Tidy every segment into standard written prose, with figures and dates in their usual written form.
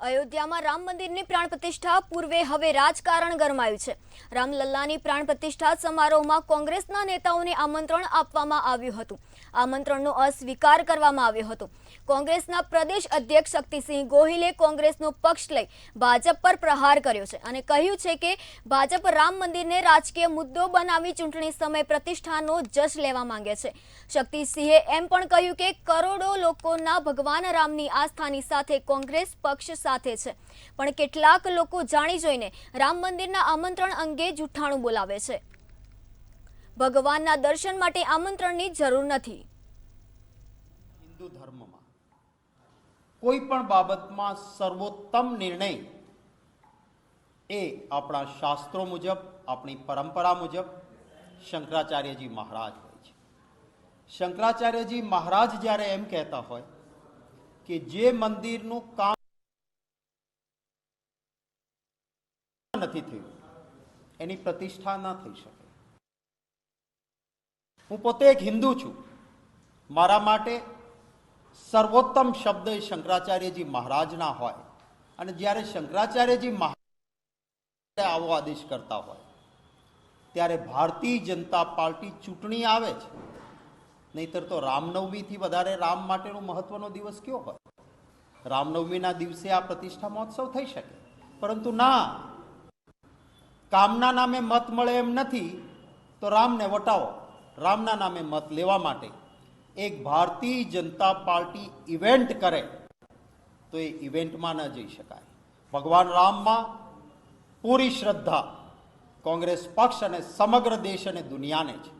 અયોધ્યામાં રામ મંદિરની પ્રાણ પ્રતિષ્ઠા પૂર્વે હવે રાજકારણ ગરમાયું છે। રામલલ્લાની પ્રાણ પ્રતિષ્ઠા સમારોહમાં કોંગ્રેસના નેતાઓને આમંત્રણ આપવામાં આવ્યું હતું। આમંત્રણનો અસ્વીકાર કરવામાં આવ્યો હતો। કોંગ્રેસના પ્રદેશ અધ્યક્ષ શક્તિસિંહ ગોહિલે કોંગ્રેસનો પક્ષ લઈ ભાજપ પર પ્રહાર કર્યો છે અને કહ્યું છે કે ભાજપ રામ મંદિરને રાજકીય મુદ્દો બનાવી ચૂંટણી સમયે પ્રતિષ્ઠાનો જશ લેવા માંગે છે। શક્તિસિંહે એમ પણ કહ્યું કે કરોડો લોકોના ભગવાન રામની આસ્થાની સાથે કોંગ્રેસ પક્ષ સાથે છે, પણ કેટલાક લોકો જાણી જોઈને રામ મંદિરના આમંત્રણ અંગે જૂઠાણું બોલાવે છે। ભગવાનના દર્શન માટે આમંત્રણની જરૂર નથી। હિન્દુ ધર્મમાં કોઈ પણ બાબતમાં સર્વોત્તમ નિર્ણય એ આપણા શાસ્ત્રો મુજબ, આપણી પરંપરા મુજબ શંકરાચાર્યજી મહારાજ હોય છે। શંકરાચાર્યજી મહારાજ જ્યારે એમ કહેતા હોય કે જે મંદિરનું કામ નથી થયું એની પ્રતિષ્ઠા ન થઈ શકે। હું પોતે એક હિન્દુ છું, મારા માટે સર્વોત્તમ શબ્દ એ શંકરાચાર્યજી મહારાજના હોય, અને જ્યારે શંકરાચાર્યજી મહારાજ આવો આદેશ કરતા હોય ત્યારે ભારતીય જનતા પાર્ટી ચૂંટણી આવે છે, નહીતર તો રામનવમીથી વધારે રામ માટેનો મહત્વનો દિવસ કયો હોય? રામનવમીના દિવસે આ પ્રતિષ્ઠા મહોત્સવ થઈ શકે, પરંતુ ના, કામના નામે મત મળે એમ નથી તો રામને વટાવો। રામના નામે મત લેવા માટે એક ભારતીય જનતા પાર્ટી ઇવેન્ટ કરે તો એ ઇવેન્ટમાં ન જઈ શકાય। ભગવાન રામમાં પૂરી શ્રદ્ધા કોંગ્રેસ પક્ષ અને સમગ્ર દેશ અને દુનિયાને છે।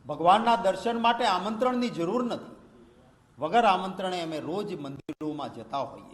ભગવાનના દર્શન માટે આમંત્રણની જરૂર નથી। વગર આમંત્રણે અમે રોજ મંદિરોમાં જતા હોઈએ।